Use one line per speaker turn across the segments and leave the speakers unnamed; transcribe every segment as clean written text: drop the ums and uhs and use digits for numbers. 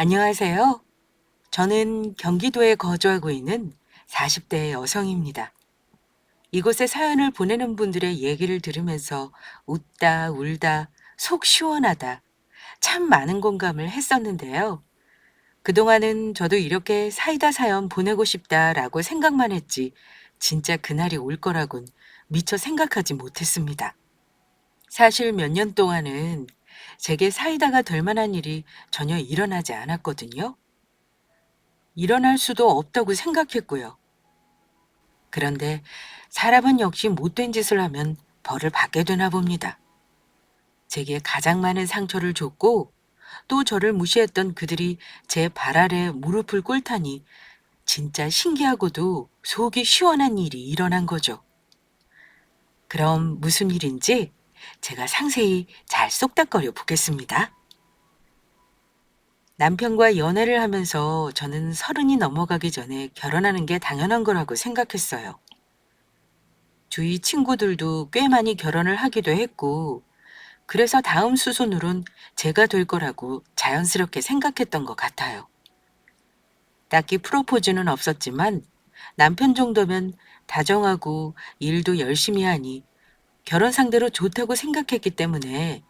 안녕하세요. 저는 경기도에 거주하고 있는 40대 여성입니다. 이곳에 사연을 보내는 분들의 얘기를 들으면서 웃다, 울다, 속 시원하다, 참 많은 공감을 했었는데요. 그동안은 저도 이렇게 사이다 사연 보내고 싶다라고 생각만 했지, 진짜 그날이 올 거라곤 미처 생각하지 못했습니다. 사실 몇 년 동안은 제게 사이다가 될 만한 일이 전혀 일어나지 않았거든요. 일어날 수도 없다고 생각했고요. 그런데 사람은 역시 못된 짓을 하면 벌을 받게 되나 봅니다. 제게 가장 많은 상처를 줬고 또 저를 무시했던 그들이 제 발 아래 무릎을 꿇다니 진짜 신기하고도 속이 시원한 일이 일어난 거죠. 그럼 무슨 일인지 제가 상세히 잘 쏙닥거려 보겠습니다. 남편과 연애를 하면서 저는 30이 넘어가기 전에 결혼하는 게 당연한 거라고 생각했어요. 주위 친구들도 꽤 많이 결혼을 하기도 했고, 그래서 다음 수순으론 제가 될 거라고 자연스럽게 생각했던 것 같아요. 딱히 프로포즈는 없었지만 남편 정도면 다정하고 일도 열심히 하니 결혼 상대로 좋다고 생각했기 때문에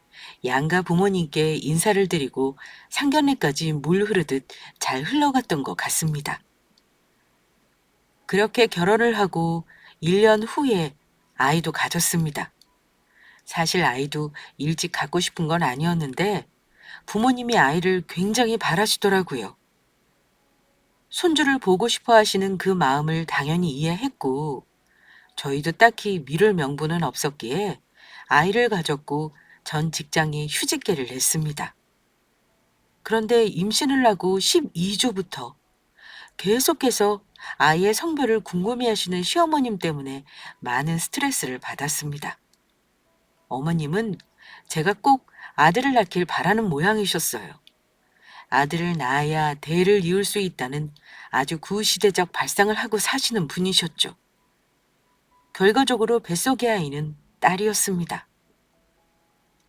양가 부모님께 인사를 드리고 상견례까지 물 흐르듯 잘 흘러갔던 것 같습니다. 그렇게 결혼을 하고 1년 후에 아이도 가졌습니다. 사실 아이도 일찍 갖고 싶은 건 아니었는데 부모님이 아이를 굉장히 바라시더라고요. 손주를 보고 싶어 하시는 그 마음을 당연히 이해했고 저희도 딱히 미룰 명분은 없었기에 아이를 가졌고 전 직장에 휴직계를 냈습니다. 그런데 임신을 하고 12주부터 계속해서 아이의 성별을 궁금해하시는 시어머님 때문에 많은 스트레스를 받았습니다. 어머님은 제가 꼭 아들을 낳길 바라는 모양이셨어요. 아들을 낳아야 대를 이을 수 있다는 아주 구시대적 발상을 하고 사시는 분이셨죠. 결과적으로 뱃속의 아이는 딸이었습니다.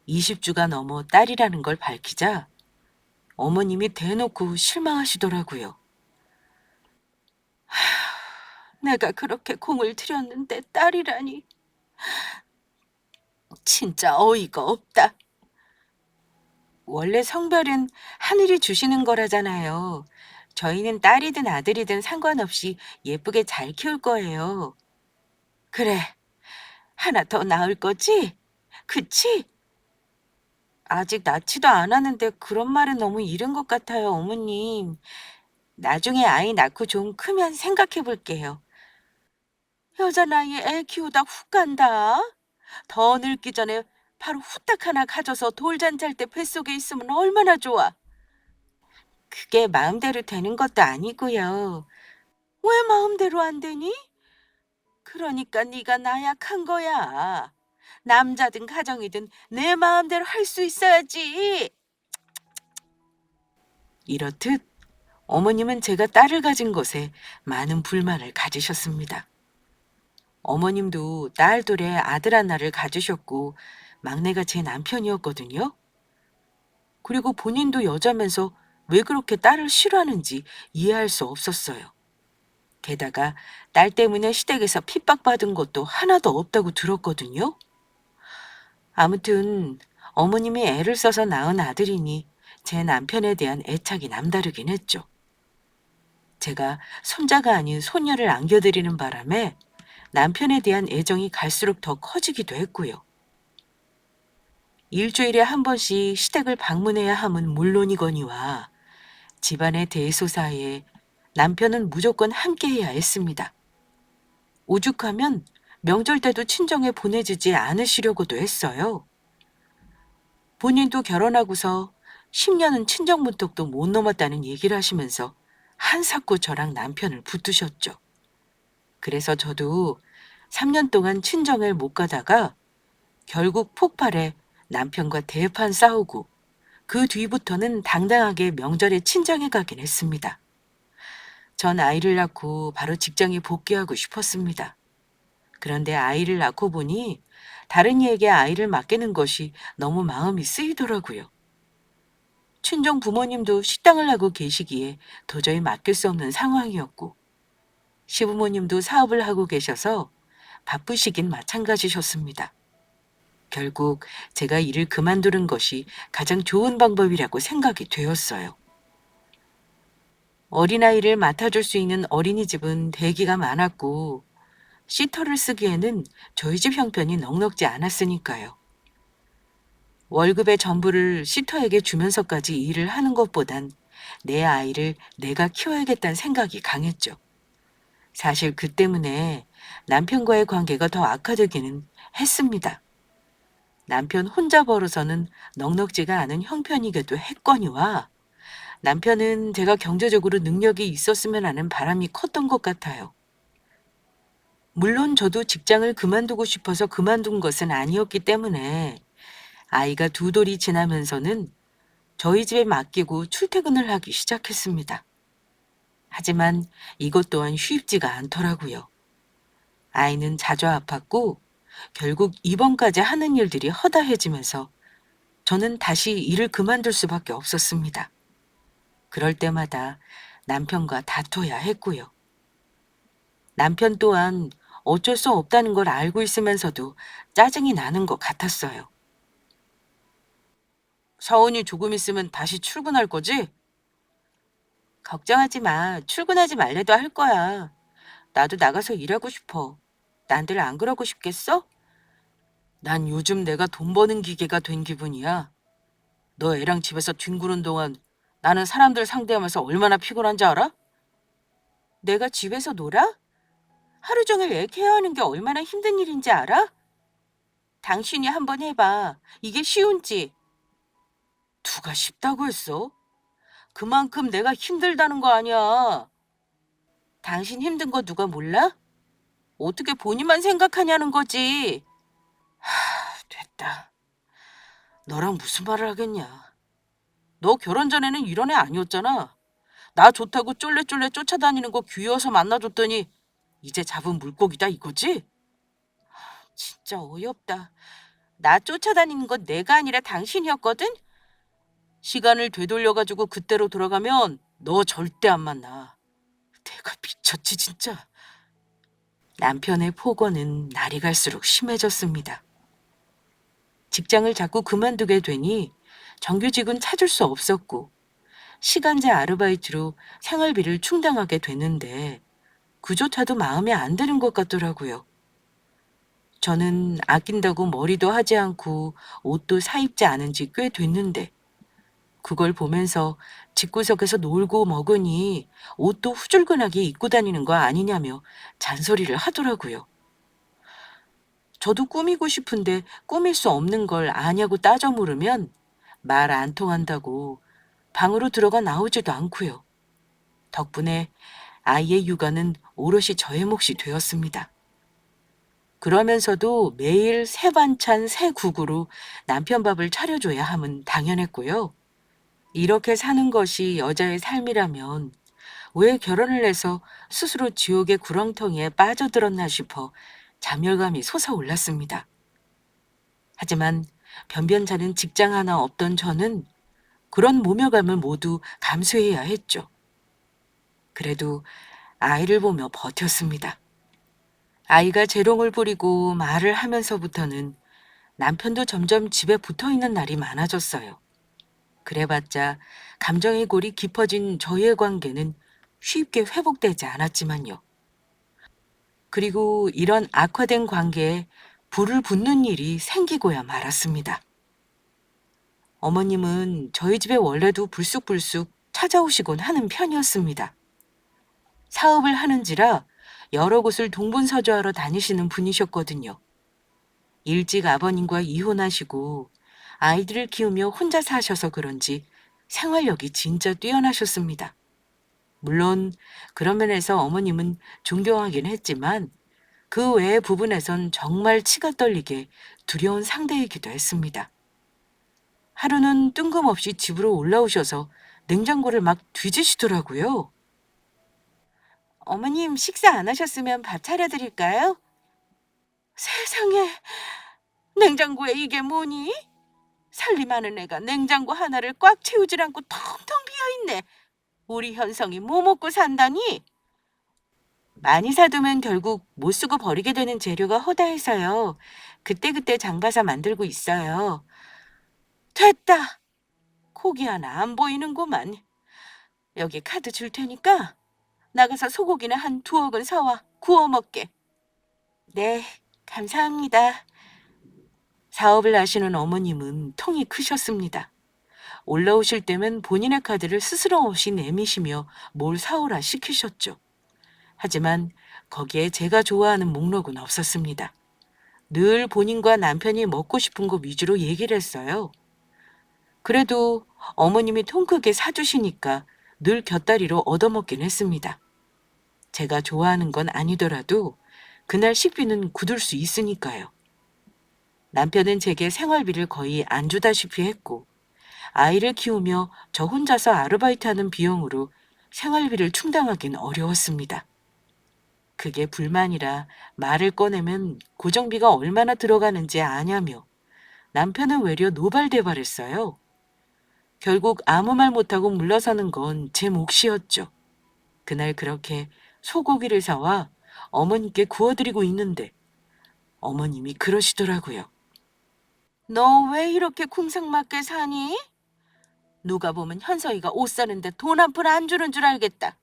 20주가 넘어 딸이라는 걸 밝히자 어머님이 대놓고 실망하시더라고요. 내가 그렇게 공을 들였는데 딸이라니. 진짜 어이가 없다. 원래 성별은 하늘이 주시는 거라잖아요. 저희는 딸이든 아들이든 상관없이 예쁘게 잘 키울 거예요. 그래, 하나 더 낳을 거지? 그치? 아직 낳지도 않았는데 그런 말은 너무 이른 것 같아요, 어머님. 나중에 아이 낳고 좀 크면 생각해 볼게요. 여자 나이에 애 키우다 훅 간다. 더 늙기 전에 바로 후딱 하나 가져서 돌잔치 할 때 뱃속에 있으면 얼마나 좋아. 그게 마음대로 되는 것도 아니고요. 왜 마음대로 안 되니? 그러니까 네가 나약한 거야. 남자든 가정이든 내 마음대로 할 수 있어야지. 이렇듯 어머님은 제가 딸을 가진 것에 많은 불만을 가지셨습니다. 어머님도 딸 둘에 아들 하나를 가지셨고 막내가 제 남편이었거든요. 그리고 본인도 여자면서 왜 그렇게 딸을 싫어하는지 이해할 수 없었어요. 게다가 딸 때문에 시댁에서 핍박받은 것도 하나도 없다고 들었거든요. 아무튼 어머님이 애를 써서 낳은 아들이니 제 남편에 대한 애착이 남다르긴 했죠. 제가 손자가 아닌 손녀를 안겨드리는 바람에 남편에 대한 애정이 갈수록 더 커지기도 했고요. 일주일에 한 번씩 시댁을 방문해야 함은 물론이거니와 집안의 대소사에 남편은 무조건 함께해야 했습니다. 오죽하면 명절 때도 친정에 보내주지 않으시려고도 했어요. 본인도 결혼하고서 10년은 친정 문턱도 못 넘었다는 얘기를 하시면서 한사코 저랑 남편을 붙드셨죠. 그래서 저도 3년 동안 친정을 못 가다가 결국 폭발해 남편과 대판 싸우고 그 뒤부터는 당당하게 명절에 친정에 가긴 했습니다. 전 아이를 낳고 바로 직장에 복귀하고 싶었습니다. 그런데 아이를 낳고 보니 다른 이에게 아이를 맡기는 것이 너무 마음이 쓰이더라고요. 친정 부모님도 식당을 하고 계시기에 도저히 맡길 수 없는 상황이었고, 시부모님도 사업을 하고 계셔서 바쁘시긴 마찬가지셨습니다. 결국 제가 일을 그만두는 것이 가장 좋은 방법이라고 생각이 되었어요. 어린아이를 맡아줄 수 있는 어린이집은 대기가 많았고, 시터를 쓰기에는 저희 집 형편이 넉넉지 않았으니까요. 월급의 전부를 시터에게 주면서까지 일을 하는 것보단 내 아이를 내가 키워야겠다는 생각이 강했죠. 사실 그 때문에 남편과의 관계가 더 악화되기는 했습니다. 남편 혼자 벌어서는 넉넉지가 않은 형편이기도 했거니와 남편은 제가 경제적으로 능력이 있었으면 하는 바람이 컸던 것 같아요. 물론 저도 직장을 그만두고 싶어서 그만둔 것은 아니었기 때문에 아이가 두 돌이 지나면서는 저희 집에 맡기고 출퇴근을 하기 시작했습니다. 하지만 이것 또한 쉽지가 않더라고요. 아이는 자주 아팠고 결국 입원까지 하는 일들이 허다해지면서 저는 다시 일을 그만둘 수밖에 없었습니다. 그럴 때마다 남편과 다퉈야 했고요. 남편 또한 어쩔 수 없다는 걸 알고 있으면서도 짜증이 나는 것 같았어요. 서은이 조금 있으면 다시 출근할 거지? 걱정하지 마. 출근하지 말래도 할 거야. 나도 나가서 일하고 싶어. 난들 안 그러고 싶겠어? 난 요즘 내가 돈 버는 기계가 된 기분이야. 너 애랑 집에서 뒹구는 동안 나는 사람들 상대하면서 얼마나 피곤한지 알아? 내가 집에서 놀아? 하루 종일 애 케어하는 게 얼마나 힘든 일인지 알아? 당신이 한번 해봐. 이게 쉬운지. 누가 쉽다고 했어? 그만큼 내가 힘들다는 거 아니야. 당신 힘든 거 누가 몰라? 어떻게 본인만 생각하냐는 거지. 됐다. 너랑 무슨 말을 하겠냐. 너 결혼 전에는 이런 애 아니었잖아. 나 좋다고 쫄래쫄래 쫓아다니는 거 귀여워서 만나줬더니 이제 잡은 물고기다 이거지? 진짜 어이없다. 나 쫓아다니는 건 내가 아니라 당신이었거든? 시간을 되돌려가지고 그때로 돌아가면 너 절대 안 만나. 내가 미쳤지 진짜. 남편의 폭언은 날이 갈수록 심해졌습니다. 직장을 자꾸 그만두게 되니 정규직은 찾을 수 없었고 시간제 아르바이트로 생활비를 충당하게 됐는데 그조차도 마음에 안 드는 것 같더라고요. 저는 아낀다고 머리도 하지 않고 옷도 사입지 않은 지 꽤 됐는데 그걸 보면서 집구석에서 놀고 먹으니 옷도 후줄근하게 입고 다니는 거 아니냐며 잔소리를 하더라고요. 저도 꾸미고 싶은데 꾸밀 수 없는 걸 아냐고 따져 물으면 말 안 통한다고 방으로 들어가 나오지도 않고요. 덕분에 아이의 육아는 오롯이 저의 몫이 되었습니다. 그러면서도 매일 새 반찬, 새 국으로 남편 밥을 차려줘야 함은 당연했고요. 이렇게 사는 것이 여자의 삶이라면 왜 결혼을 해서 스스로 지옥의 구렁텅이에 빠져들었나 싶어 자멸감이 솟아올랐습니다. 하지만 변변찮은 직장 하나 없던 저는 그런 모멸감을 모두 감수해야 했죠. 그래도 아이를 보며 버텼습니다. 아이가 재롱을 부리고 말을 하면서부터는 남편도 점점 집에 붙어 있는 날이 많아졌어요. 그래봤자 감정의 골이 깊어진 저희의 관계는 쉽게 회복되지 않았지만요. 그리고 이런 악화된 관계에 불을 붙는 일이 생기고야 말았습니다. 어머님은 저희 집에 원래도 불쑥불쑥 찾아오시곤 하는 편이었습니다. 사업을 하는지라 여러 곳을 동분서주하러 다니시는 분이셨거든요. 일찍 아버님과 이혼하시고 아이들을 키우며 혼자 사셔서 그런지 생활력이 진짜 뛰어나셨습니다. 물론 그런 면에서 어머님은 존경하긴 했지만 그 외의 부분에선 정말 치가 떨리게 두려운 상대이기도 했습니다. 하루는 뜬금없이 집으로 올라오셔서 냉장고를 막 뒤지시더라고요. 어머님 식사 안 하셨으면 밥 차려드릴까요? 세상에 냉장고에 이게 뭐니? 살림 많은 애가 냉장고 하나를 꽉 채우질 않고 텅텅 비어있네. 우리 현성이 뭐 먹고 산다니? 많이 사두면 결국 못 쓰고 버리게 되는 재료가 허다해서요. 그때그때 장봐서 만들고 있어요. 됐다. 고기 하나 안 보이는구만. 여기 카드 줄 테니까 나가서 소고기나 한 두어 근 사와 구워 먹게. 네, 감사합니다. 사업을 하시는 어머님은 통이 크셨습니다. 올라오실 때면 본인의 카드를 스스럼 없이 내미시며 뭘 사오라 시키셨죠. 하지만 거기에 제가 좋아하는 목록은 없었습니다. 늘 본인과 남편이 먹고 싶은 거 위주로 얘기를 했어요. 그래도 어머님이 통 크게 사주시니까 늘 곁다리로 얻어먹긴 했습니다. 제가 좋아하는 건 아니더라도 그날 식비는 굳을 수 있으니까요. 남편은 제게 생활비를 거의 안 주다시피 했고 아이를 키우며 저 혼자서 아르바이트하는 비용으로 생활비를 충당하긴 어려웠습니다. 그게 불만이라 말을 꺼내면 고정비가 얼마나 들어가는지 아냐며 남편은 외려 노발대발했어요. 결국 아무 말 못하고 물러서는 건 제 몫이었죠. 그날 그렇게 소고기를 사와 어머니께 구워드리고 있는데 어머님이 그러시더라고요. 너 왜 이렇게 궁상맞게 사니? 누가 보면 현서이가 옷 사는데 돈 한 푼 안 주는 줄 알겠다.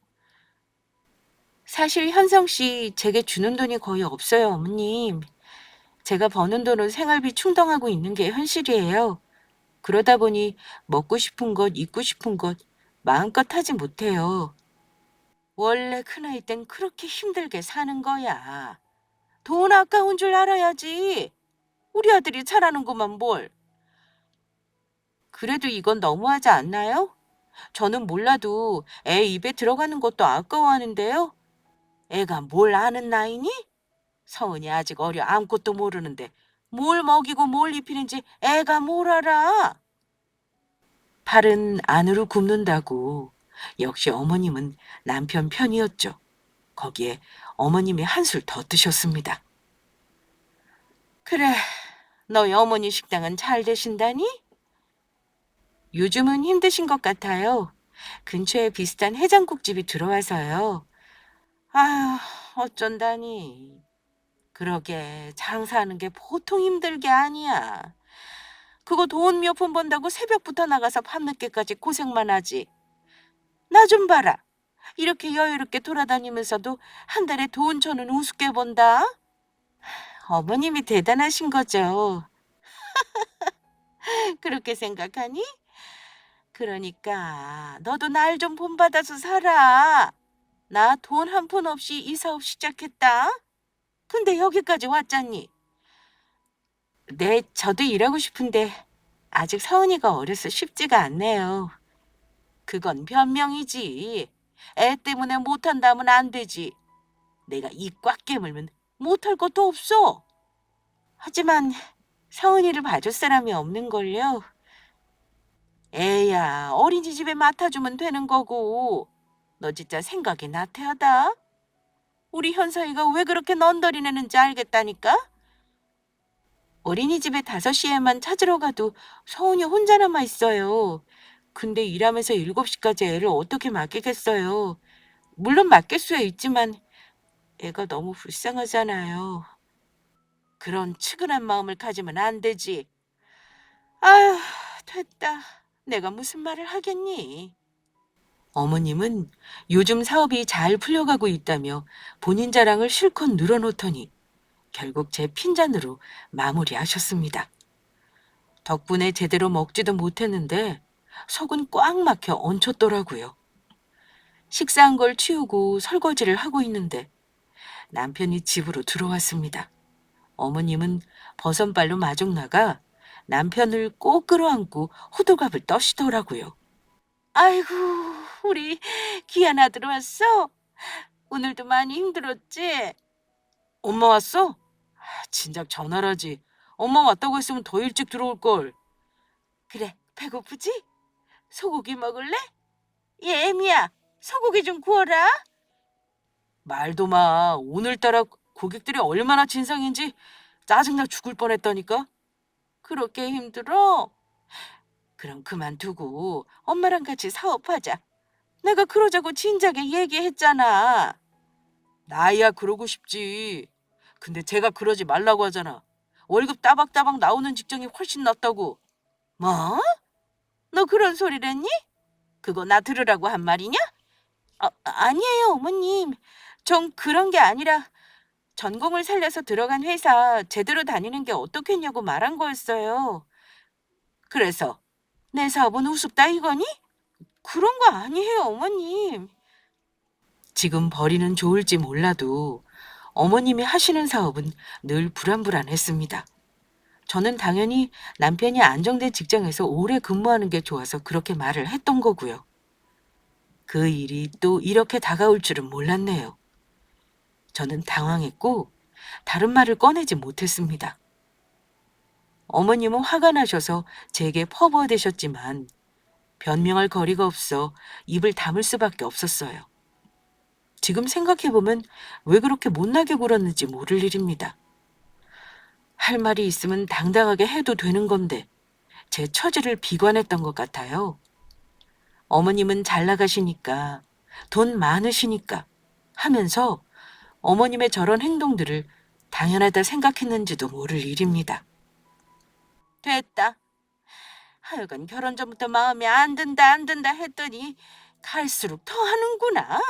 사실 현성 씨 제게 주는 돈이 거의 없어요, 어머님. 제가 버는 돈으로 생활비 충당하고 있는 게 현실이에요. 그러다 보니 먹고 싶은 것, 입고 싶은 것 마음껏 하지 못해요. 원래 큰아이 땐 그렇게 힘들게 사는 거야. 돈 아까운 줄 알아야지. 우리 아들이 잘하는구만 뭘. 그래도 이건 너무하지 않나요? 저는 몰라도 애 입에 들어가는 것도 아까워하는데요. 애가 뭘 아는 나이니? 서은이 아직 어려 아무것도 모르는데 뭘 먹이고 뭘 입히는지 애가 뭘 알아? 팔은 안으로 굽는다고. 역시 어머님은 남편 편이었죠. 거기에 어머님이 한술 더 뜨셨습니다. 그래, 너희 어머니 식당은 잘 되신다니? 요즘은 힘드신 것 같아요. 근처에 비슷한 해장국집이 들어와서요. 아휴, 어쩐다니. 그러게, 장사하는 게 보통 힘들 게 아니야. 그거 돈 몇 푼 번다고 새벽부터 나가서 밤늦게까지 고생만 하지. 나 좀 봐라. 이렇게 여유롭게 돌아다니면서도 한 달에 돈 천은 우습게 번다. 어머님이 대단하신 거죠. 그렇게 생각하니? 그러니까 너도 날 좀 본받아서 살아. 나 돈 한 푼 없이 이 사업 시작했다. 근데 여기까지 왔잖니. 네, 저도 일하고 싶은데 아직 서은이가 어려서 쉽지가 않네요. 그건 변명이지. 애 때문에 못한다면 안 되지. 내가 입 꽉 깨물면 못할 것도 없어. 하지만 서은이를 봐줄 사람이 없는걸요. 애야, 어린이집에 맡아주면 되는 거고. 너 진짜 생각이 나태하다. 우리 현서이가 왜 그렇게 넌더리내는지 알겠다니까? 어린이집에 5시에만 찾으러 가도 서은이 혼자 남아 있어요. 근데 일하면서 7시까지 애를 어떻게 맡기겠어요. 물론 맡길 수 있지만 애가 너무 불쌍하잖아요. 그런 측은한 마음을 가지면 안 되지. 아휴, 됐다. 내가 무슨 말을 하겠니? 어머님은 요즘 사업이 잘 풀려가고 있다며 본인 자랑을 실컷 늘어놓더니 결국 제 핀잔으로 마무리하셨습니다. 덕분에 제대로 먹지도 못했는데 속은 꽉 막혀 얹혔더라고요. 식사한 걸 치우고 설거지를 하고 있는데 남편이 집으로 들어왔습니다. 어머님은 버선발로 마중 나가 남편을 꼭 끌어안고 호들갑을 떠시더라고요. 아이고, 우리 귀한 아들 왔어? 오늘도 많이 힘들었지? 엄마 왔어? 진작 전화라지. 엄마 왔다고 했으면 더 일찍 들어올걸. 그래, 배고프지? 소고기 먹을래? 얘, 애미야, 소고기 좀 구워라. 말도 마. 오늘따라 고객들이 얼마나 진상인지 짜증나 죽을 뻔했다니까. 그렇게 힘들어? 그럼 그만두고 엄마랑 같이 사업하자. 내가 그러자고 진작에 얘기했잖아. 나야 그러고 싶지. 근데 제가 그러지 말라고 하잖아. 월급 따박따박 나오는 직장이 훨씬 낫다고. 뭐? 너 그런 소리를 했니? 그거 나 들으라고 한 말이냐? 아니에요, 어머님. 전 그런 게 아니라 전공을 살려서 들어간 회사 제대로 다니는 게 어떻겠냐고 말한 거였어요. 그래서 내 사업은 우습다 이거니? 그런 거 아니에요, 어머님. 지금 벌이는 좋을지 몰라도 어머님이 하시는 사업은 늘 불안불안했습니다. 저는 당연히 남편이 안정된 직장에서 오래 근무하는 게 좋아서 그렇게 말을 했던 거고요. 그 일이 또 이렇게 다가올 줄은 몰랐네요. 저는 당황했고 다른 말을 꺼내지 못했습니다. 어머님은 화가 나셔서 제게 퍼부어대셨지만 변명할 거리가 없어 입을 다물 수밖에 없었어요. 지금 생각해보면 왜 그렇게 못나게 굴었는지 모를 일입니다. 할 말이 있으면 당당하게 해도 되는 건데 제 처지를 비관했던 것 같아요. 어머님은 잘 나가시니까, 돈 많으시니까 하면서 어머님의 저런 행동들을 당연하다 생각했는지도 모를 일입니다. 됐다. 하여간 결혼 전부터 마음에 안 든다 안 든다 했더니 갈수록 더 하는구나.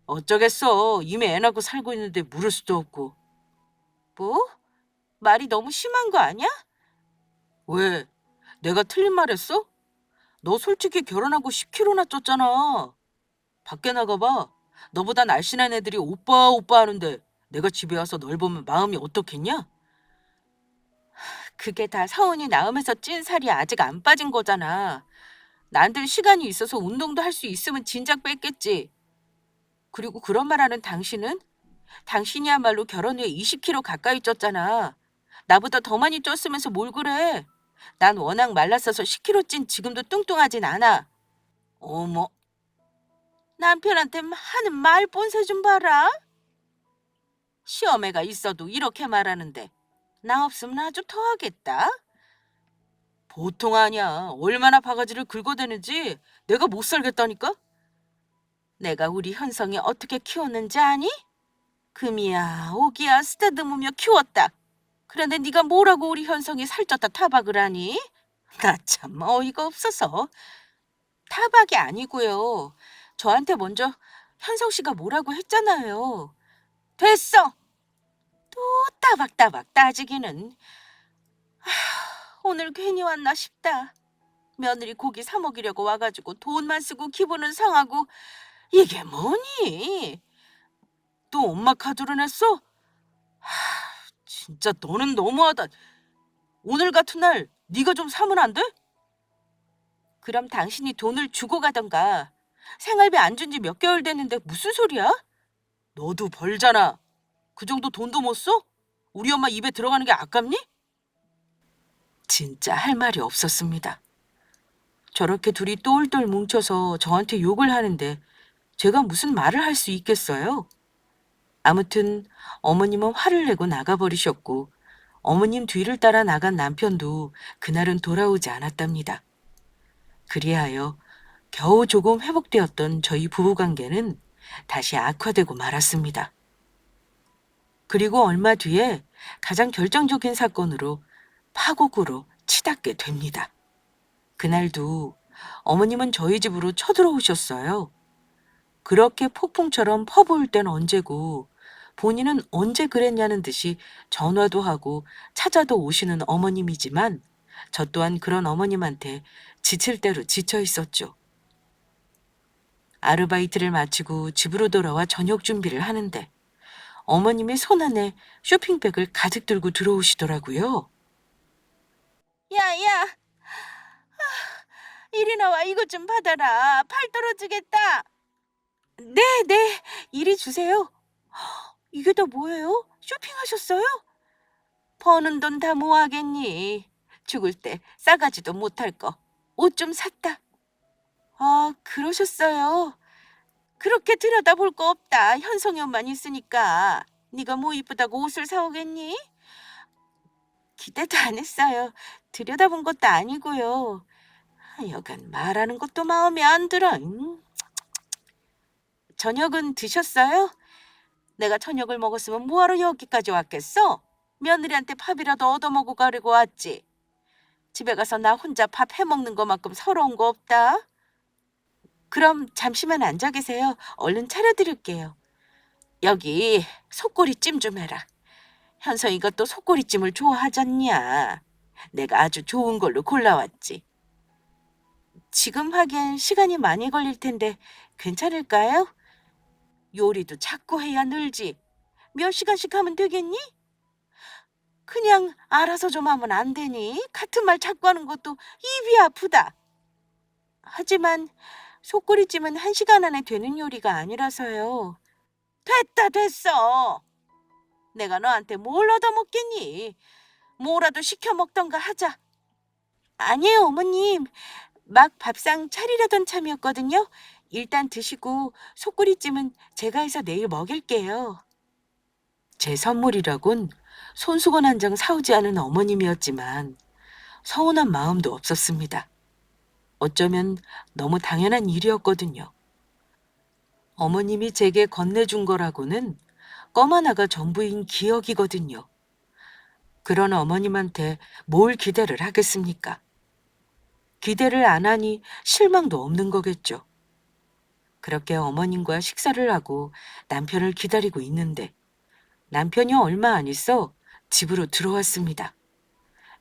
어쩌겠어. 이미 애 낳고 살고 있는데 물을 수도 없고. 뭐? 말이 너무 심한 거 아니야? 왜? 내가 틀린 말 했어? 너 솔직히 결혼하고 10kg나 쪘잖아. 밖에 나가봐. 너보다 날씬한 애들이 오빠 오빠 하는데 내가 집에 와서 널 보면 마음이 어떻겠냐? 그게 다 서운이 낳으면서 찐 살이 아직 안 빠진 거잖아. 난들 시간이 있어서 운동도 할 수 있으면 진작 뺐겠지. 그리고 그런 말 하는 당신은? 당신이야말로 결혼 후에 20kg 가까이 쪘잖아. 나보다 더 많이 쪘으면서 뭘 그래? 난 워낙 말랐어서 10kg 찐 지금도 뚱뚱하진 않아. 어머, 남편한테 하는 말 본새 좀 봐라. 시어매가 있어도 이렇게 말하는데 나 없으면 아주 더하겠다. 보통 아니야. 얼마나 바가지를 긁어대는지 내가 못 살겠다니까? 내가 우리 현성이 어떻게 키웠는지 아니? 금이야 오기야 쓰다듬으며 키웠다. 그런데 네가 뭐라고 우리 현성이 살쪘다 타박을 하니? 나 참 어이가 없어서. 타박이 아니고요. 저한테 먼저 현성 씨가 뭐라고 했잖아요. 됐어. 또 따박따박 따지기는. 오늘 괜히 왔나 싶다. 며느리 고기 사 먹이려고 와가지고 돈만 쓰고 기분은 상하고. 이게 뭐니? 또 엄마 카드로 냈어? 진짜 너는 너무하다. 오늘 같은 날 네가 좀 사면 안 돼? 그럼 당신이 돈을 주고 가던가. 생활비 안 준 지 몇 개월 됐는데 무슨 소리야? 너도 벌잖아. 그 정도 돈도 못 써? 우리 엄마 입에 들어가는 게 아깝니? 진짜 할 말이 없었습니다. 저렇게 둘이 똘똘 뭉쳐서 저한테 욕을 하는데 제가 무슨 말을 할 수 있겠어요? 아무튼 어머님은 화를 내고 나가버리셨고 어머님 뒤를 따라 나간 남편도 그날은 돌아오지 않았답니다. 그리하여 겨우 조금 회복되었던 저희 부부관계는 다시 악화되고 말았습니다. 그리고 얼마 뒤에 가장 결정적인 사건으로 파국으로 치닫게 됩니다. 그날도 어머님은 저희 집으로 쳐들어오셨어요. 그렇게 폭풍처럼 퍼부을 땐 언제고 본인은 언제 그랬냐는 듯이 전화도 하고 찾아도 오시는 어머님이지만 저 또한 그런 어머님한테 지칠 대로 지쳐 있었죠. 아르바이트를 마치고 집으로 돌아와 저녁 준비를 하는데 어머님이 손 안에 쇼핑백을 가득 들고 들어오시더라고요. 야야, 이리 나와 이것 좀 받아라. 팔 떨어지겠다. 네, 네, 이리 주세요. 이게 다 뭐예요? 쇼핑하셨어요? 버는 돈 다 뭐하겠니? 죽을 때 싸가지도 못할 거. 옷 좀 샀다. 아, 그러셨어요. 그렇게 들여다볼 거 없다. 현성이 옷만 있으니까. 네가 뭐 이쁘다고 옷을 사오겠니? 기대도 안 했어요. 들여다본 것도 아니고요. 여간 말하는 것도 마음에 안 들어. 저녁은 드셨어요? 내가 저녁을 먹었으면 뭐하러 여기까지 왔겠어? 며느리한테 밥이라도 얻어먹고 가려고 왔지. 집에 가서 나 혼자 밥 해먹는 것만큼 서러운 거 없다. 그럼 잠시만 앉아 계세요. 얼른 차려드릴게요. 여기 속꼬리찜 좀 해라. 현성이가 또 속꼬리찜을 좋아하잖냐. 내가 아주 좋은 걸로 골라왔지. 지금 하기엔 시간이 많이 걸릴 텐데 괜찮을까요? 요리도 자꾸 해야 늘지. 몇 시간씩 하면 되겠니? 그냥 알아서 좀 하면 안 되니? 같은 말 자꾸 하는 것도 입이 아프다. 하지만 속꼬리찜은 1시간 안에 되는 요리가 아니라서요. 됐다 됐어. 내가 너한테 뭘 얻어먹겠니? 뭐라도 시켜 먹던가 하자. 아니에요, 어머님. 막 밥상 차리려던 참이었거든요. 일단 드시고 속꼬리찜은 제가 해서 내일 먹일게요. 제 선물이라곤 손수건 한 장 사오지 않은 어머님이었지만 서운한 마음도 없었습니다. 어쩌면 너무 당연한 일이었거든요. 어머님이 제게 건네준 거라고는 껌 하나가 전부인 기억이거든요. 그런 어머님한테 뭘 기대를 하겠습니까? 기대를 안 하니 실망도 없는 거겠죠. 그렇게 어머님과 식사를 하고 남편을 기다리고 있는데 남편이 얼마 안 있어 집으로 들어왔습니다.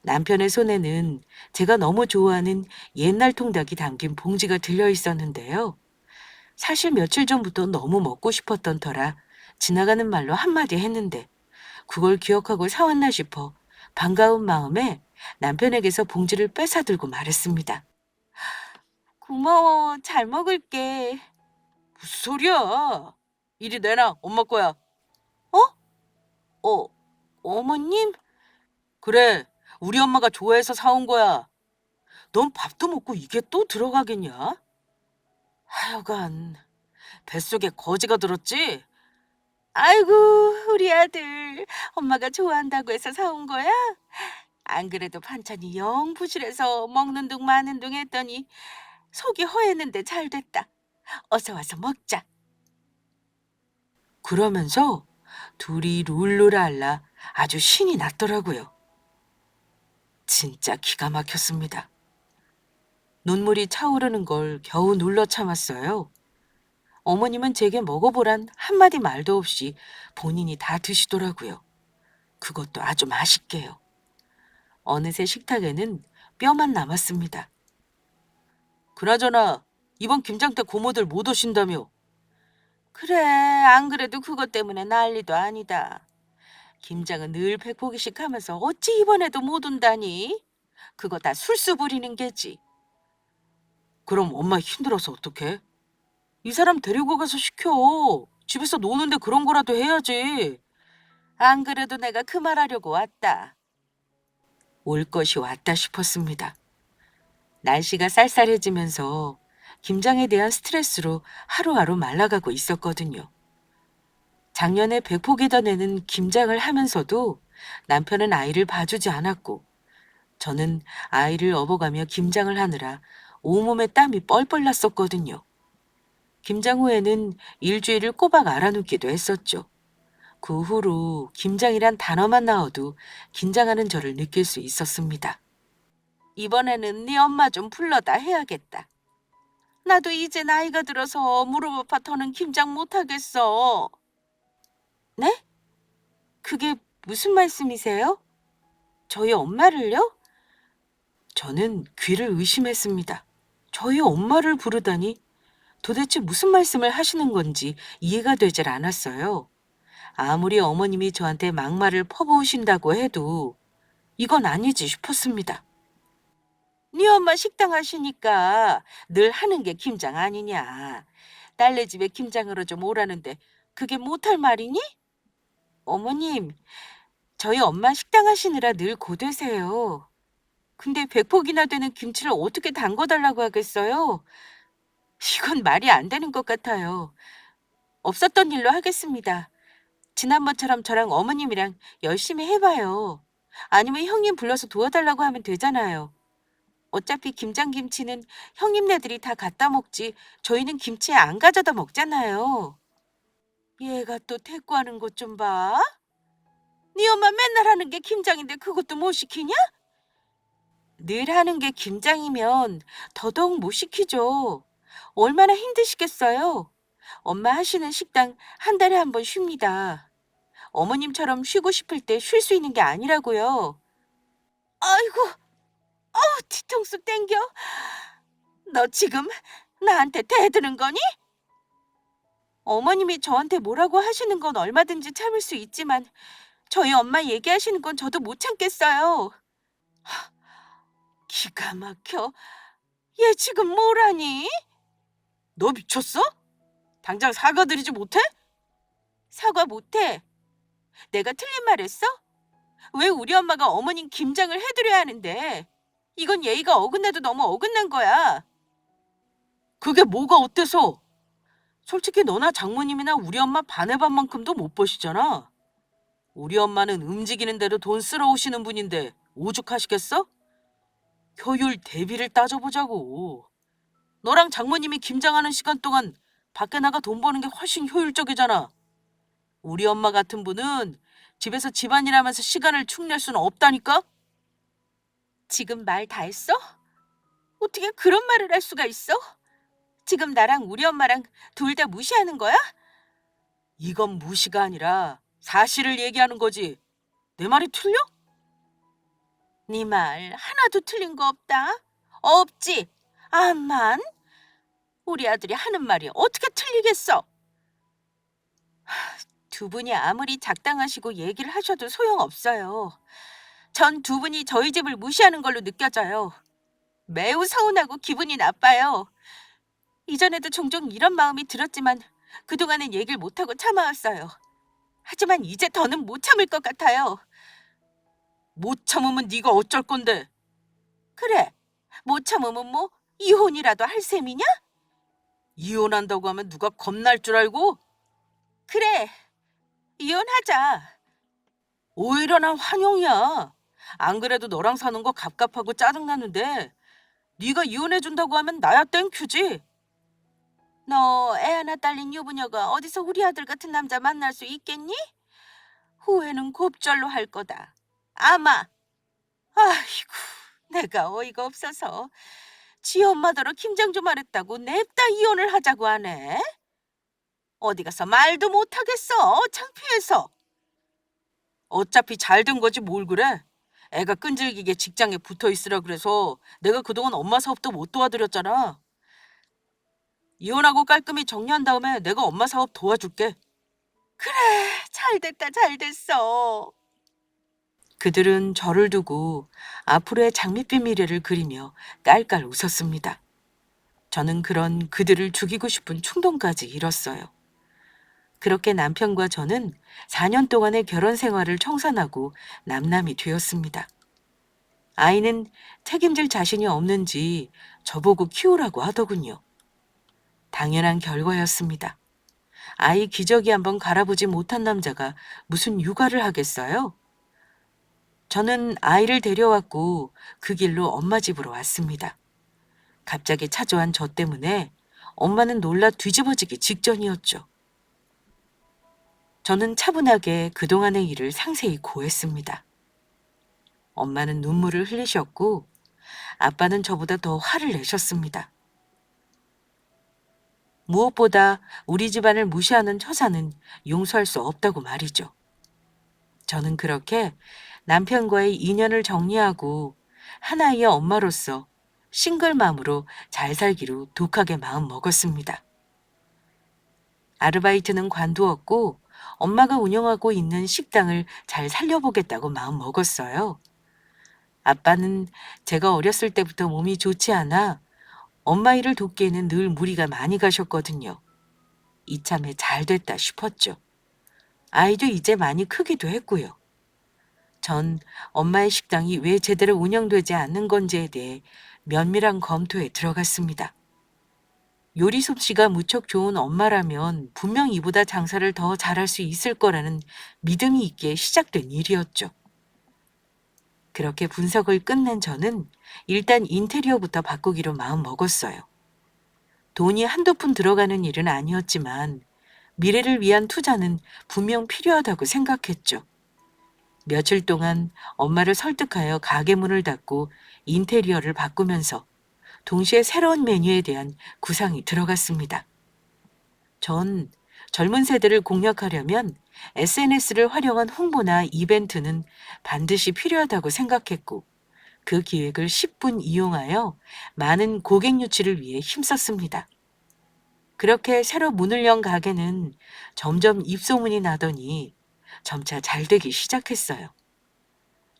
남편의 손에는 제가 너무 좋아하는 옛날 통닭이 담긴 봉지가 들려 있었는데요. 사실 며칠 전부터 너무 먹고 싶었던 터라 지나가는 말로 한마디 했는데 그걸 기억하고 사왔나 싶어 반가운 마음에 남편에게서 봉지를 뺏어들고 말했습니다. 고마워, 잘 먹을게. 무슨 소리야? 이리 내놔, 엄마 거야. 어? 어, 어머님? 그래, 우리 엄마가 좋아해서 사온 거야. 넌 밥도 먹고 이게 또 들어가겠냐? 하여간 뱃속에 거지가 들었지? 아이고, 우리 아들. 엄마가 좋아한다고 해서 사온 거야? 안 그래도 반찬이 영 부실해서 먹는 둥 마는 둥 했더니 속이 허했는데 잘 됐다. 어서 와서 먹자. 그러면서 둘이 룰루랄라 아주 신이 났더라고요. 진짜 기가 막혔습니다. 눈물이 차오르는 걸 겨우 눌러 참았어요. 어머님은 제게 먹어보란 한마디 말도 없이 본인이 다 드시더라고요. 그것도 아주 맛있게요. 어느새 식탁에는 뼈만 남았습니다. 그나저나 이번 김장 때 고모들 못 오신다며. 그래, 안 그래도 그것 때문에 난리도 아니다. 김장은 늘 100포기씩 하면서 어찌 이번에도 못 온다니? 그거 다 술수 부리는 게지. 그럼 엄마 힘들어서 어떡해? 이 사람 데리고 가서 시켜. 집에서 노는데 그런 거라도 해야지. 안 그래도 내가 그 말하려고 왔다. 올 것이 왔다 싶었습니다. 날씨가 쌀쌀해지면서 김장에 대한 스트레스로 하루하루 말라가고 있었거든요. 작년에 100포기 더 내는 김장을 하면서도 남편은 아이를 봐주지 않았고 저는 아이를 업어가며 김장을 하느라 온몸에 땀이 뻘뻘 났었거든요. 김장 후에는 일주일을 꼬박 알아눕기도 했었죠. 그 후로 김장이란 단어만 나와도 긴장하는 저를 느낄 수 있었습니다. 이번에는 네 엄마 좀 불러다 해야겠다. 나도 이제 나이가 들어서 무릎 아파 더는 김장 못하겠어. 네? 그게 무슨 말씀이세요? 저희 엄마를요? 저는 귀를 의심했습니다. 저희 엄마를 부르다니 도대체 무슨 말씀을 하시는 건지 이해가 되질 않았어요. 아무리 어머님이 저한테 막말을 퍼부으신다고 해도 이건 아니지 싶었습니다. 네 엄마 식당 하시니까 늘 하는 게 김장 아니냐. 딸네 집에 김장으로 좀 오라는데 그게 못할 말이니? 어머님, 저희 엄마 식당 하시느라 늘 고되세요. 근데 100포기나 되는 김치를 어떻게 담궈달라고 하겠어요? 이건 말이 안 되는 것 같아요. 없었던 일로 하겠습니다. 지난번처럼 저랑 어머님이랑 열심히 해봐요. 아니면 형님 불러서 도와달라고 하면 되잖아요. 어차피 김장김치는 형님네들이 다 갖다 먹지 저희는 김치 안 가져다 먹잖아요. 얘가 또 대꾸하는 것 좀 봐. 네 엄마 맨날 하는 게 김장인데 그것도 못 시키냐? 늘 하는 게 김장이면 더더욱 못 시키죠. 얼마나 힘드시겠어요. 엄마 하시는 식당 한 달에 한 번 쉽니다. 어머님처럼 쉬고 싶을 때 쉴 수 있는 게 아니라고요. 아이고, 뒤통수 땡겨. 너 지금 나한테 대드는 거니? 어머님이 저한테 뭐라고 하시는 건 얼마든지 참을 수 있지만 저희 엄마 얘기하시는 건 저도 못 참겠어요. 기가 막혀. 얘 지금 뭐라니? 너 미쳤어? 당장 사과드리지 못해? 사과 못해. 내가 틀린 말 했어? 왜 우리 엄마가 어머님 김장을 해드려야 하는데? 이건 예의가 어긋나도 너무 어긋난 거야. 그게 뭐가 어때서? 솔직히 너나 장모님이나 우리 엄마 반의 반만큼도 못 버시잖아. 우리 엄마는 움직이는 대로 돈 쓸어 오시는 분인데 오죽하시겠어? 효율 대비를 따져보자고. 너랑 장모님이 김장하는 시간 동안 밖에 나가 돈 버는 게 훨씬 효율적이잖아. 우리 엄마 같은 분은 집에서 집안일 하면서 시간을 축낼 수는 없다니까? 지금 말 다 했어? 어떻게 그런 말을 할 수가 있어? 지금 나랑 우리 엄마랑 둘 다 무시하는 거야? 이건 무시가 아니라 사실을 얘기하는 거지. 내 말이 틀려? 네 말 하나도 틀린 거 없다. 없지. 암만 우리 아들이 하는 말이 어떻게 틀리겠어? 두 분이 아무리 작당하시고 얘기를 하셔도 소용없어요. 전 두 분이 저희 집을 무시하는 걸로 느껴져요. 매우 서운하고 기분이 나빠요. 이전에도 종종 이런 마음이 들었지만 그동안은 얘기를 못하고 참아왔어요. 하지만 이제 더는 못 참을 것 같아요. 못 참으면 네가 어쩔 건데? 그래, 못 참으면 뭐 이혼이라도 할 셈이냐? 이혼한다고 하면 누가 겁날 줄 알고? 그래, 이혼하자. 오히려 난 환영이야. 안 그래도 너랑 사는 거 갑갑하고 짜증나는데 네가 이혼해준다고 하면 나야 땡큐지. 너 애 하나 딸린 유부녀가 어디서 우리 아들 같은 남자 만날 수 있겠니? 후회는 곱절로 할 거다. 아마. 아이고, 내가 어이가 없어서 지 엄마더러 김장 좀 하랬다고 냅다 이혼을 하자고 하네. 어디 가서 말도 못하겠어. 창피해서. 어차피 잘 된 거지 뭘 그래. 애가 끈질기게 직장에 붙어 있으라 그래서 내가 그동안 엄마 사업도 못 도와드렸잖아. 이혼하고 깔끔히 정리한 다음에 내가 엄마 사업 도와줄게. 그래, 잘 됐다, 잘 됐어. 그들은 저를 두고 앞으로의 장밋빛 미래를 그리며 깔깔 웃었습니다. 저는 그런 그들을 죽이고 싶은 충동까지 잃었어요. 그렇게 남편과 저는 4년 동안의 결혼 생활을 청산하고 남남이 되었습니다. 아이는 책임질 자신이 없는지 저보고 키우라고 하더군요. 당연한 결과였습니다. 아이 기저귀 한번 갈아보지 못한 남자가 무슨 육아를 하겠어요? 저는 아이를 데려왔고 그 길로 엄마 집으로 왔습니다. 갑자기 찾아온 저 때문에 엄마는 놀라 뒤집어지기 직전이었죠. 저는 차분하게 그동안의 일을 상세히 고했습니다. 엄마는 눈물을 흘리셨고 아빠는 저보다 더 화를 내셨습니다. 무엇보다 우리 집안을 무시하는 처사는 용서할 수 없다고 말이죠. 저는 그렇게 남편과의 인연을 정리하고 하나의 엄마로서 싱글맘으로 잘 살기로 독하게 마음 먹었습니다. 아르바이트는 관두었고 엄마가 운영하고 있는 식당을 잘 살려보겠다고 마음 먹었어요. 아빠는 제가 어렸을 때부터 몸이 좋지 않아 엄마 일을 돕기에는 늘 무리가 많이 가셨거든요. 이참에 잘 됐다 싶었죠. 아이도 이제 많이 크기도 했고요. 전 엄마의 식당이 왜 제대로 운영되지 않는 건지에 대해 면밀한 검토에 들어갔습니다. 요리 솜씨가 무척 좋은 엄마라면 분명 이보다 장사를 더 잘할 수 있을 거라는 믿음이 있기에 시작된 일이었죠. 그렇게 분석을 끝낸 저는 일단 인테리어부터 바꾸기로 마음 먹었어요. 돈이 한두 푼 들어가는 일은 아니었지만 미래를 위한 투자는 분명 필요하다고 생각했죠. 며칠 동안 엄마를 설득하여 가게 문을 닫고 인테리어를 바꾸면서 동시에 새로운 메뉴에 대한 구상이 들어갔습니다. 전 젊은 세대를 공략하려면 SNS를 활용한 홍보나 이벤트는 반드시 필요하다고 생각했고, 그 기획을 10분 이용하여 많은 고객 유치를 위해 힘썼습니다. 그렇게 새로 문을 연 가게는 점점 입소문이 나더니 점차 잘 되기 시작했어요.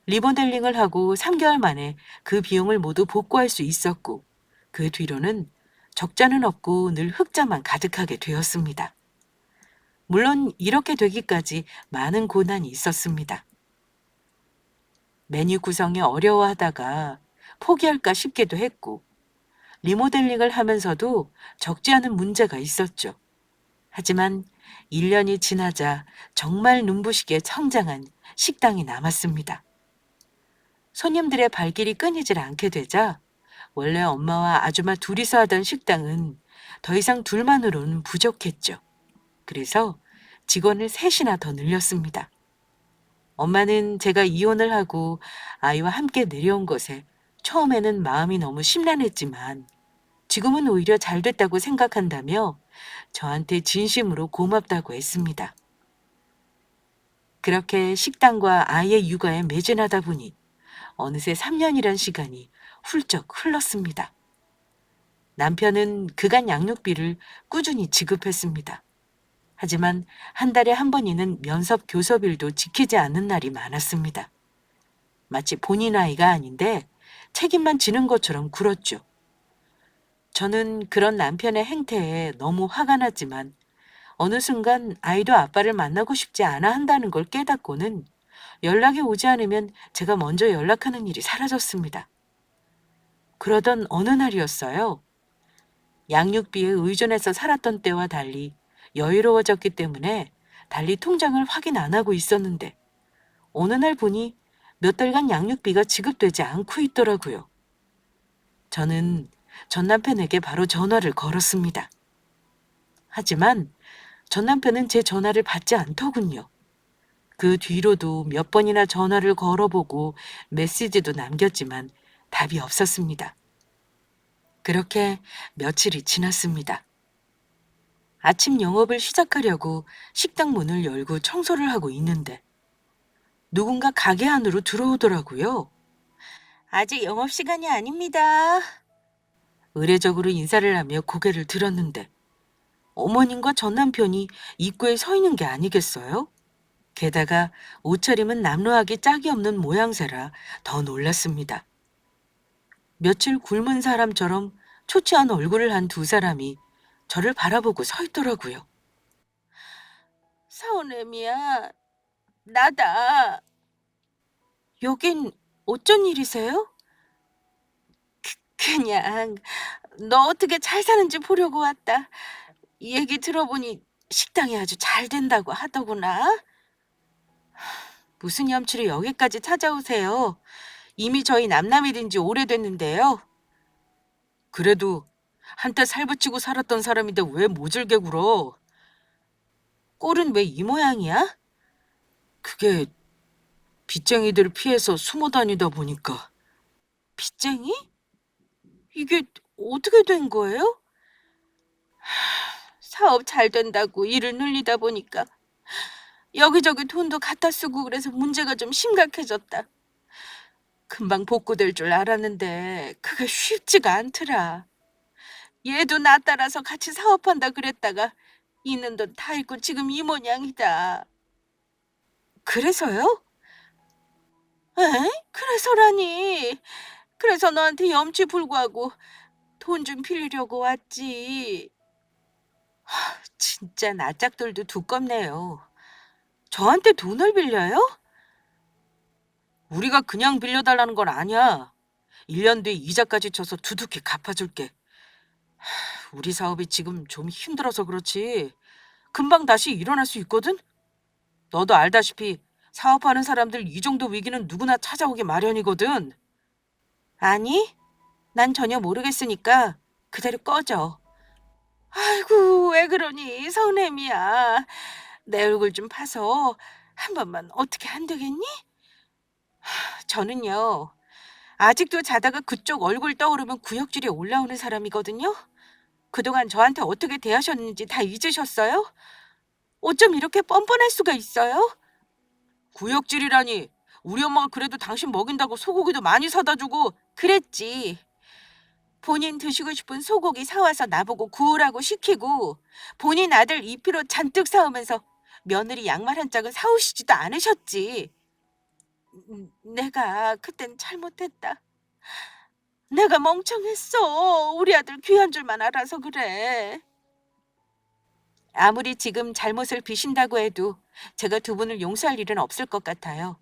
리모델링을 하고 3개월 만에 그 비용을 모두 복구할 수 있었고, 그 뒤로는 적자는 없고 늘 흑자만 가득하게 되었습니다. 물론 이렇게 되기까지 많은 고난이 있었습니다. 메뉴 구성이 어려워하다가 포기할까 싶기도 했고, 리모델링을 하면서도 적지 않은 문제가 있었죠. 하지만 1년이 지나자 정말 눈부시게 성장한 식당이 남았습니다. 손님들의 발길이 끊이질 않게 되자 원래 엄마와 아줌마 둘이서 하던 식당은 더 이상 둘만으로는 부족했죠. 그래서 직원을 셋이나 더 늘렸습니다. 엄마는 제가 이혼을 하고 아이와 함께 내려온 것에 처음에는 마음이 너무 심란했지만 지금은 오히려 잘 됐다고 생각한다며 저한테 진심으로 고맙다고 했습니다. 그렇게 식당과 아이의 육아에 매진하다 보니 어느새 3년이란 시간이 훌쩍 흘렀습니다. 남편은 그간 양육비를 꾸준히 지급했습니다. 하지만 한 달에 한 번이는 면접 교섭일도 지키지 않는 날이 많았습니다. 마치 본인 아이가 아닌데 책임만 지는 것처럼 굴었죠. 저는 그런 남편의 행태에 너무 화가 났지만 어느 순간 아이도 아빠를 만나고 싶지 않아 한다는 걸 깨닫고는 연락이 오지 않으면 제가 먼저 연락하는 일이 사라졌습니다. 그러던 어느 날이었어요. 양육비에 의존해서 살았던 때와 달리 여유로워졌기 때문에 달리 통장을 확인 안 하고 있었는데 어느 날 보니 몇 달간 양육비가 지급되지 않고 있더라고요. 저는 전 남편에게 바로 전화를 걸었습니다. 하지만 전 남편은 제 전화를 받지 않더군요. 그 뒤로도 몇 번이나 전화를 걸어보고 메시지도 남겼지만 답이 없었습니다. 그렇게 며칠이 지났습니다. 아침 영업을 시작하려고 식당 문을 열고 청소를 하고 있는데 누군가 가게 안으로 들어오더라고요. 아직 영업시간이 아닙니다. 의례적으로 인사를 하며 고개를 들었는데 어머님과 전 남편이 입구에 서 있는 게 아니겠어요? 게다가 옷차림은 남루하기 짝이 없는 모양새라 더 놀랐습니다. 며칠 굶은 사람처럼 초췌한 얼굴을 한 두 사람이 저를 바라보고 서 있더라고요. 사오nem이야, 나다. 여긴 어쩐 일이세요? 그냥 너 어떻게 잘 사는지 보려고 왔다. 얘기 들어보니 식당이 아주 잘 된다고 하더구나. 무슨 염치로 여기까지 찾아오세요? 이미 저희 남남이 된 지 오래됐는데요. 그래도 한때 살붙이고 살았던 사람인데 왜 모질게 굴어? 꼴은 왜 이 모양이야? 그게 빚쟁이들 피해서 숨어 다니다 보니까. 빚쟁이? 이게 어떻게 된 거예요? 사업 잘 된다고 일을 늘리다 보니까 여기저기 돈도 갖다 쓰고 그래서 문제가 좀 심각해졌다. 금방 복구될 줄 알았는데 그게 쉽지가 않더라. 얘도 나 따라서 같이 사업한다 그랬다가 있는 돈 다 잃고 지금 이 모양이다. 그래서요? 에? 그래서라니. 그래서 너한테 염치불구하고 돈 좀 빌리려고 왔지. 진짜 낯짝들도 두껍네요. 저한테 돈을 빌려요? 우리가 그냥 빌려달라는 건 아니야. 1년 뒤에 이자까지 쳐서 두둑히 갚아줄게. 우리 사업이 지금 좀 힘들어서 그렇지 금방 다시 일어날 수 있거든? 너도 알다시피 사업하는 사람들 이 정도 위기는 누구나 찾아오기 마련이거든. 아니, 난 전혀 모르겠으니까 그대로 꺼져. 아이고, 왜 그러니, 선혜미야. 내 얼굴 좀 봐서 한 번만 어떻게 안 되겠니? 저는요, 아직도 자다가 그쪽 얼굴 떠오르면 구역질이 올라오는 사람이거든요. 그동안 저한테 어떻게 대하셨는지 다 잊으셨어요? 어쩜 이렇게 뻔뻔할 수가 있어요? 구역질이라니. 우리 엄마가 그래도 당신 먹인다고 소고기도 많이 사다 주고 그랬지. 본인 드시고 싶은 소고기 사와서 나보고 구우라고 시키고 본인 아들 이피로 잔뜩 사오면서 며느리 양말 한 짝은 사오시지도 않으셨지. 내가 그땐 잘못했다. 내가 멍청했어. 우리 아들 귀한 줄만 알아서 그래. 아무리 지금 잘못을 비신다고 해도 제가 두 분을 용서할 일은 없을 것 같아요.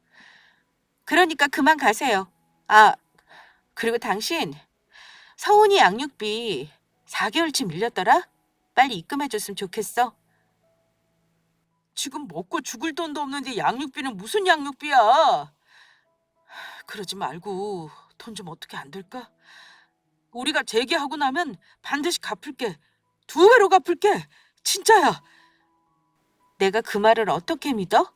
그러니까 그만 가세요. 아, 그리고 당신 서운이 양육비 4개월치 밀렸더라? 빨리 입금해줬으면 좋겠어. 지금 먹고 죽을 돈도 없는데 양육비는 무슨 양육비야? 그러지 말고 돈 좀 어떻게 안 될까? 우리가 재개하고 나면 반드시 갚을게. 2배로 갚을게. 진짜야. 내가 그 말을 어떻게 믿어?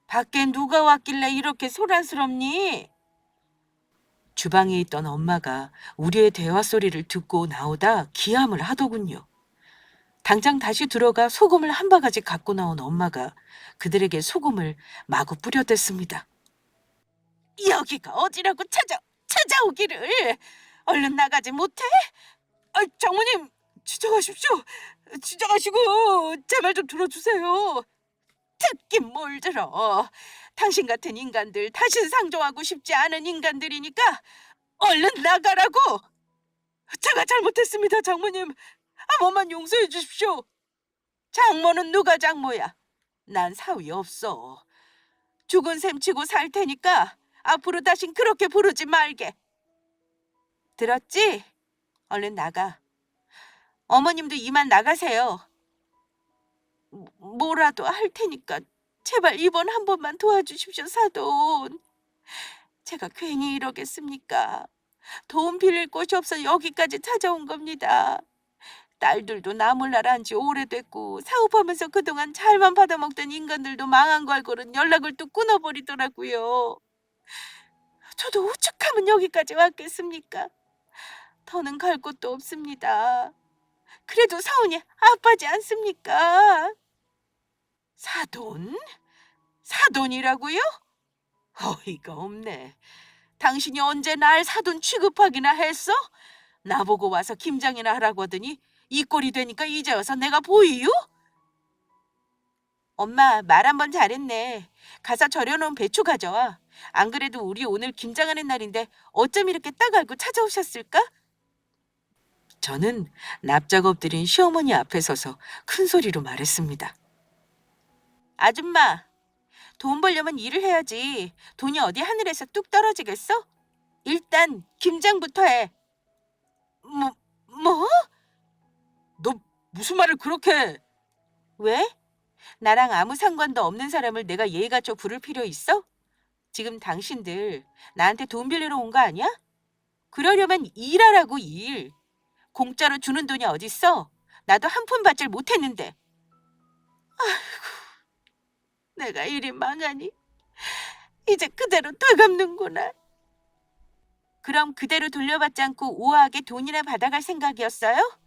밖에 누가 왔길래 이렇게 소란스럽니? 주방에 있던 엄마가 우리의 대화 소리를 듣고 나오다 기함을 하더군요. 당장 다시 들어가 소금을 한 바가지 갖고 나온 엄마가 그들에게 소금을 마구 뿌려댔습니다. 여기가 어디라고 찾아오기를. 얼른 나가지 못해? 아, 장모님, 진정하십시오. 진정하시고 제 말 좀 들어주세요. 듣긴 뭘 들어. 당신 같은 인간들 다신 상종하고 싶지 않은 인간들이니까 얼른 나가라고. 제가 잘못했습니다, 장모님. 한 번만 용서해 주십시오. 장모는 누가 장모야? 난 사위 없어. 죽은 셈 치고 살 테니까 앞으로 다신 그렇게 부르지 말게. 들었지? 얼른 나가. 어머님도 이만 나가세요. 뭐라도 할 테니까 제발 이번 한 번만 도와주십시오, 사돈. 제가 괜히 이러겠습니까? 돈 빌릴 곳이 없어 여기까지 찾아온 겁니다. 딸들도 나 몰라라 한지 오래됐고 사업하면서 그동안 잘만 받아먹던 인간들도 망한 거 알고는 연락을 또 끊어버리더라고요. 저도 오죽하면 여기까지 왔겠습니까? 더는 갈 곳도 없습니다. 그래도 사원이 아빠지 않습니까? 사돈? 사돈이라고요? 어이가 없네. 당신이 언제 날 사돈 취급하기나 했어? 나보고 와서 김장이나 하라고 하더니 이 꼴이 되니까 이제 와서 내가 보이유? 엄마, 말 한 번 잘했네. 가서 절여놓은 배추 가져와. 안 그래도 우리 오늘 김장하는 날인데 어쩜 이렇게 딱 알고 찾아오셨을까? 저는 납작 엎드린 시어머니 앞에 서서 큰 소리로 말했습니다. 아줌마, 돈 벌려면 일을 해야지. 돈이 어디 하늘에서 뚝 떨어지겠어? 일단 김장부터 해. 뭐, 뭐? 너 무슨 말을 그렇게 해? 왜? 나랑 아무 상관도 없는 사람을 내가 예의 갖춰 부를 필요 있어? 지금 당신들 나한테 돈 빌리러 온 거 아니야? 그러려면 일하라고 일. 공짜로 주는 돈이 어딨어? 나도 한 푼 받질 못했는데. 내가 일이 망하니 이제 그대로 되갚는구나. 그럼 그대로 돌려받지 않고 우아하게 돈이나 받아갈 생각이었어요?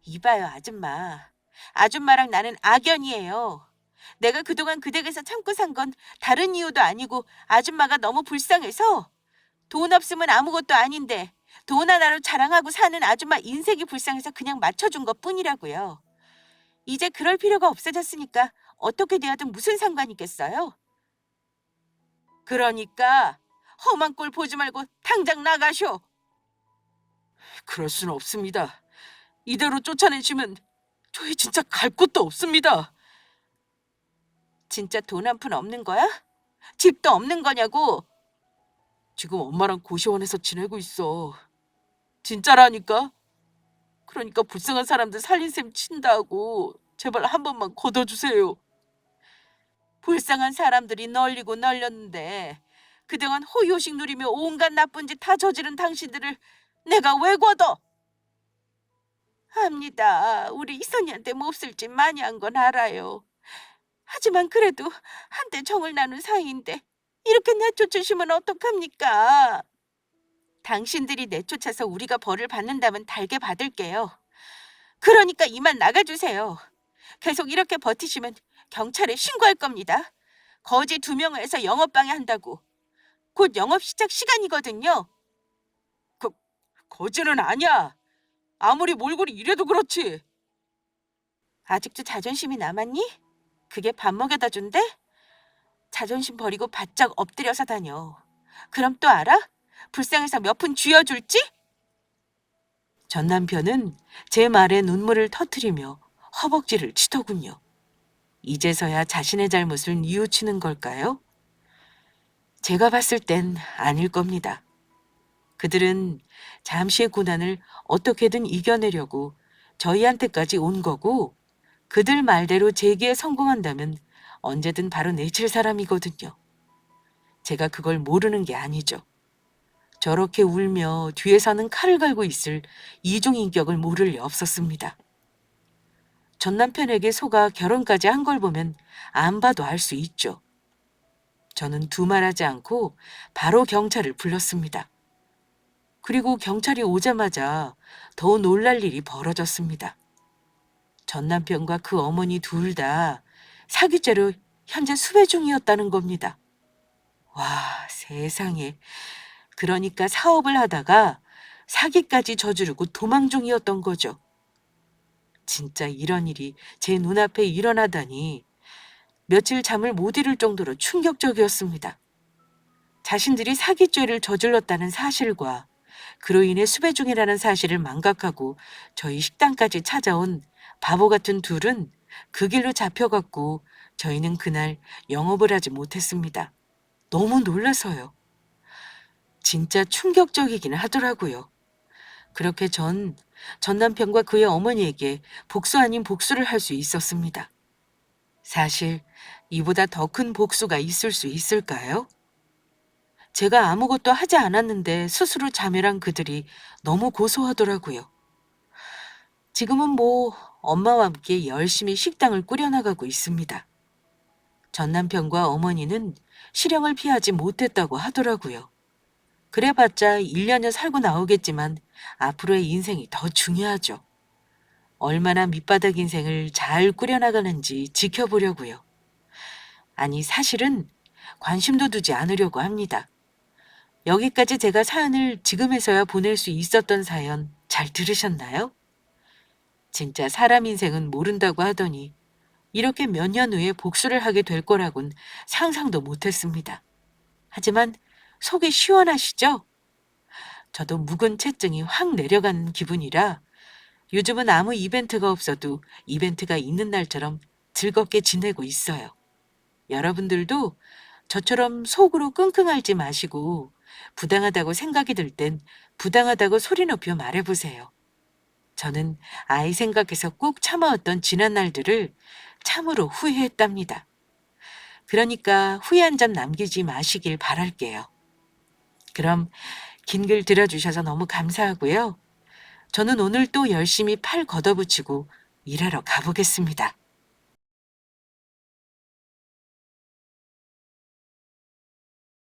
이봐요, 아줌마. 아줌마랑 나는 악연이에요. 내가 그동안 그 댁에서 참고 산 건 다른 이유도 아니고 아줌마가 너무 불쌍해서 돈 없으면 아무것도 아닌데 돈 하나로 자랑하고 사는 아줌마 인색이 불쌍해서 그냥 맞춰준 것뿐이라고요. 이제 그럴 필요가 없어졌으니까 어떻게 대하든 무슨 상관이 있겠어요? 그러니까 험한 꼴 보지 말고 당장 나가쇼. 그럴 수는 없습니다. 이대로 쫓아내시면 저희 진짜 갈 곳도 없습니다. 진짜 돈 한 푼 없는 거야? 집도 없는 거냐고? 지금 엄마랑 고시원에서 지내고 있어. 진짜라니까? 그러니까 불쌍한 사람들 살린 셈 친다고 제발 한 번만 걷어주세요. 불쌍한 사람들이 널리고 널렸는데 그동안 호의호식 누리며 온갖 나쁜 짓 다 저지른 당신들을 내가 왜 거둬? 압니다. 우리 이선희한테 몹쓸 짓 많이 한 건 알아요. 하지만 그래도 한때 정을 나눈 사이인데 이렇게 내쫓으시면 어떡합니까? 당신들이 내쫓아서 우리가 벌을 받는다면 달게 받을게요. 그러니까 이만 나가주세요. 계속 이렇게 버티시면 경찰에 신고할 겁니다. 거지 2명을 해서 영업방해한다고. 곧 영업 시작 시간이거든요. 그, 거지는 아니야. 아무리 몰골이 이래도 그렇지. 아직도 자존심이 남았니? 그게 밥 먹여다 준대? 자존심 버리고 바짝 엎드려서 다녀. 그럼 또 알아? 불쌍해서 몇 푼 쥐어줄지? 전 남편은 제 말에 눈물을 터뜨리며 허벅지를 치더군요. 이제서야 자신의 잘못을 뉘우치는 걸까요? 제가 봤을 땐 아닐 겁니다. 그들은 잠시의 고난을 어떻게든 이겨내려고 저희한테까지 온 거고, 그들 말대로 재기에 성공한다면 언제든 바로 내칠 사람이거든요. 제가 그걸 모르는 게 아니죠. 저렇게 울며 뒤에서는 칼을 갈고 있을 이중인격을 모를 리 없었습니다. 전 남편에게 속아 결혼까지 한 걸 보면 안 봐도 알 수 있죠. 저는 두말하지 않고 바로 경찰을 불렀습니다. 그리고 경찰이 오자마자 더 놀랄 일이 벌어졌습니다. 전 남편과 그 어머니 둘 다 사기죄로 현재 수배 중이었다는 겁니다. 와, 세상에. 그러니까 사업을 하다가 사기까지 저지르고 도망 중이었던 거죠. 진짜 이런 일이 제 눈앞에 일어나다니 며칠 잠을 못 이룰 정도로 충격적이었습니다. 자신들이 사기죄를 저질렀다는 사실과 그로 인해 수배 중이라는 사실을 망각하고 저희 식당까지 찾아온 바보 같은 둘은 그 길로 잡혀갔고 저희는 그날 영업을 하지 못했습니다. 너무 놀라서요. 진짜 충격적이긴 하더라고요. 그렇게 전 남편과 그의 어머니에게 복수 아닌 복수를 할 수 있었습니다. 사실 이보다 더 큰 복수가 있을 수 있을까요? 제가 아무것도 하지 않았는데 스스로 자멸한 그들이 너무 고소하더라고요. 지금은 엄마와 함께 열심히 식당을 꾸려나가고 있습니다. 전 남편과 어머니는 실형을 피하지 못했다고 하더라고요. 그래봤자 1년여 살고 나오겠지만 앞으로의 인생이 더 중요하죠. 얼마나 밑바닥 인생을 잘 꾸려나가는지 지켜보려고요. 아니, 사실은 관심도 두지 않으려고 합니다. 여기까지 제가 사연을 지금에서야 보낼 수 있었던 사연 잘 들으셨나요? 진짜 사람 인생은 모른다고 하더니 이렇게 몇 년 후에 복수를 하게 될 거라곤 상상도 못했습니다. 하지만 속이 시원하시죠? 저도 묵은 채증이 확 내려가는 기분이라 요즘은 아무 이벤트가 없어도 이벤트가 있는 날처럼 즐겁게 지내고 있어요. 여러분들도 저처럼 속으로 끙끙 앓지 마시고 부당하다고 생각이 들 땐 부당하다고 소리 높여 말해보세요. 저는 아이 생각해서 꾹 참아왔던 지난 날들을 참으로 후회했답니다. 그러니까 후회 한 점 남기지 마시길 바랄게요. 그럼 긴 글 들어주셔서 너무 감사하고요. 저는 오늘 또 열심히 팔 걷어붙이고 일하러 가보겠습니다.